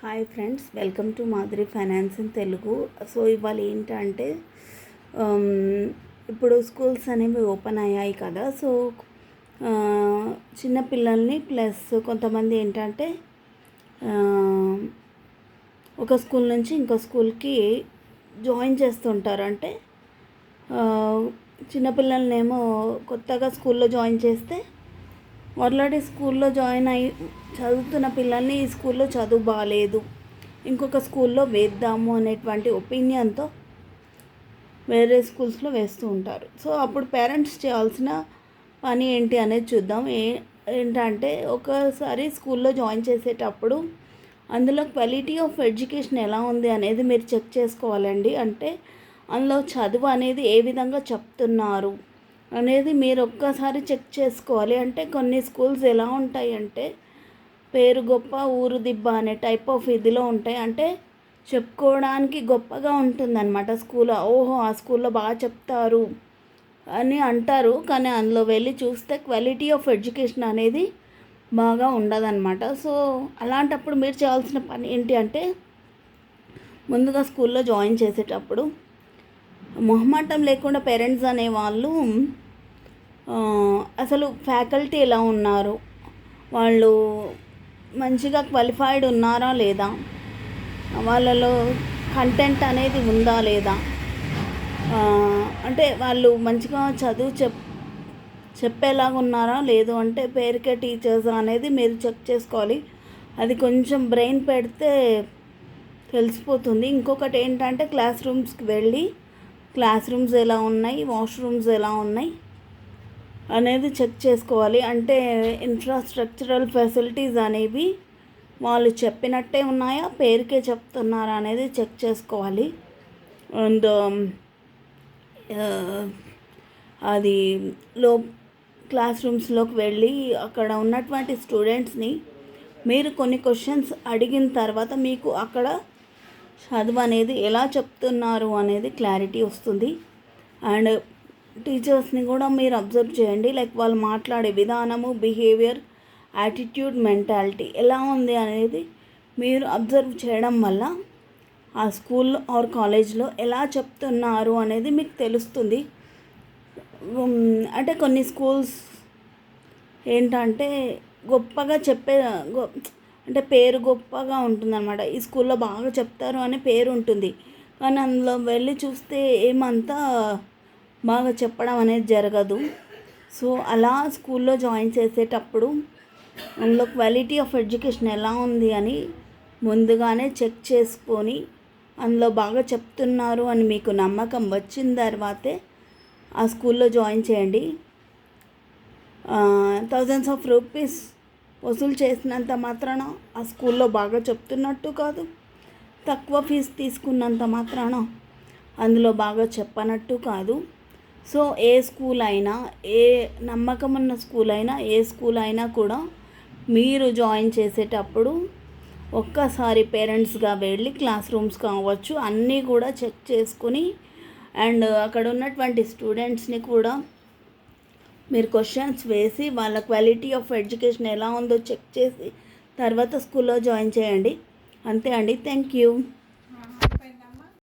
Hi friends, welcome to Madhuri finance in Telugu. So ఇవాళ ఏంటంటే ఇప్పుడు స్కూల్స్ అనేవి ఓపెన్ అయ్యాయి కదా. సో చిన్నపిల్లల్ని ప్లస్ కొంతమంది ఏంటంటే ఒక స్కూల్ నుంచి ఇంకో స్కూల్కి జాయిన్ చేస్తుంటారు. అంటే చిన్నపిల్లలనేమో కొత్తగా స్కూల్లో జాయిన్ చేస్తే ఆల్రెడీ స్కూల్లో జాయిన్ అయ్యి చదువుతున్న పిల్లల్ని ఈ స్కూల్లో చదువు బాగాలేదు, ఇంకొక స్కూల్లో వేద్దాము అనేటువంటి ఒపీనియన్తో వేరే స్కూల్స్లో వేస్తూ ఉంటారు. సో అప్పుడు పేరెంట్స్ చేయాల్సిన పని ఏంటి అనేది చూద్దాం. ఏంటంటే ఒకసారి స్కూల్లో జాయిన్ చేసేటప్పుడు అందులో క్వాలిటీ ఆఫ్ ఎడ్యుకేషన్ ఎలా ఉంది అనేది మీరు చెక్ చేసుకోవాలండి. అంటే అందులో చదువు అనేది ఏ విధంగా చెప్తున్నారు అనేది మీరు ఒక్కసారి చెక్ చేసుకోవాలి. అంటే కొన్ని స్కూల్స్ ఎలా ఉంటాయి అంటే పేరు గొప్ప ఊరు దిబ్బ అనే టైప్ ఆఫ్ ఇదిలో ఉంటాయి. అంటే చెప్పుకోవడానికి గొప్పగా ఉంటుందన్నమాట స్కూల్. ఓహో, ఆ స్కూల్లో బాగా చెప్తారు అని అంటారు, కానీ అందులో వెళ్ళి చూస్తే క్వాలిటీ ఆఫ్ ఎడ్యుకేషన్ అనేది బాగా ఉండదన్నమాట. సో అలాంటప్పుడు మీరు చేయాల్సిన పని ఏంటి అంటే ముందుగా స్కూల్లో జాయిన్ చేసేటప్పుడు మొహమాటం లేకుండా పేరెంట్స్ అనేవాళ్ళు అసలు ఫ్యాకల్టీ ఎలా ఉన్నారు, వాళ్ళు మంచిగా క్వాలిఫైడ్ ఉన్నారా లేదా, వాళ్ళలో కంటెంట్ అనేది ఉందా లేదా, అంటే వాళ్ళు మంచిగా చదువు చెప్పేలాగా ఉన్నారా లేదు అంటే పేరుకే టీచర్స్ అనేది మీరు చెక్ చేసుకోవాలి. అది కొంచెం బ్రెయిన్ పెడితే తెలిసిపోతుంది. ఇంకొకటి ఏంటంటే క్లాస్ రూమ్స్కి వెళ్ళి క్లాస్ రూమ్స్ ఎలా ఉన్నాయి, వాష్రూమ్స్ ఎలా ఉన్నాయి అనేది చెక్ చేసుకోవాలి. అంటే ఇన్ఫ్రాస్ట్రక్చరల్ ఫెసిలిటీస్ అనేవి వాళ్ళు చెప్పినట్టే ఉన్నాయా, పేరుకే చెప్తున్నారా అనేది చెక్ చేసుకోవాలి. అండ్ అది క్లాస్ రూమ్స్లోకి వెళ్ళి అక్కడ ఉన్నటువంటి స్టూడెంట్స్ని మీరు కొన్ని క్వశ్చన్స్ అడిగిన తర్వాత మీకు అక్కడ చదువు అనేది ఎలా చెప్తున్నారు అనేది క్లారిటీ వస్తుంది. అండ్ టీచర్స్ని కూడా మీరు అబ్జర్వ్ చేయండి. లైక్ వాళ్ళు మాట్లాడే విధానము, బిహేవియర్, యాటిట్యూడ్, మెంటాలిటీ ఎలా ఉంది అనేది మీరు అబ్జర్వ్ చేయడం వల్ల ఆ స్కూల్ ఆర్ కాలేజ్లో ఎలా చెప్తున్నారు అనేది మీకు తెలుస్తుంది. అంటే కొన్ని స్కూల్స్ ఏంటంటే గొప్పగా అంటే పేరు గొప్పగా ఉంటుందన్నమాట. ఈ స్కూల్లో బాగా చెప్తారు అనే పేరు ఉంటుంది, కానీ అందులో వెళ్ళి చూస్తే ఏమంతా బాగా చెప్పడం అనేది జరగదు. సో అలా స్కూల్లో జాయిన్ చేసేటప్పుడు అందులో క్వాలిటీ ఆఫ్ ఎడ్యుకేషన్ ఎలా ఉంది అని ముందుగానే చెక్ చేసుకొని అందులో బాగా చెప్తున్నారు అని మీకు నమ్మకం వచ్చిన తర్వాతే ఆ స్కూల్లో జాయిన్ చేయండి. థౌజండ్స్ ఆఫ్ రూపీస్ వసూలు చేసినంత మాత్రాన ఆ స్కూల్లో బాగా చెప్తున్నట్టు కాదు, తక్కువ ఫీజు తీసుకున్నంత మాత్రాన అందులో బాగా చెప్పనట్టు కాదు. సో ఏ స్కూల్ అయినా, ఏ నమ్మకం ఉన్న స్కూల్ అయినా, ఏ స్కూల్ అయినా కూడా మీరు జాయిన్ చేసేటప్పుడు ఒక్కసారి పేరెంట్స్గా వెళ్ళి క్లాస్ రూమ్స్ కావచ్చు అన్నీ కూడా చెక్ చేసుకుని అండ్ అక్కడ ఉన్నటువంటి స్టూడెంట్స్ని కూడా మీరు క్వశ్చన్స్ వేసి వాళ్ళ క్వాలిటీ ఆఫ్ ఎడ్యుకేషన్ ఎలా ఉందో చెక్ చేసి తర్వాత స్కూల్లో జాయిన్ చేయండి. అంతే అండి. Thank you.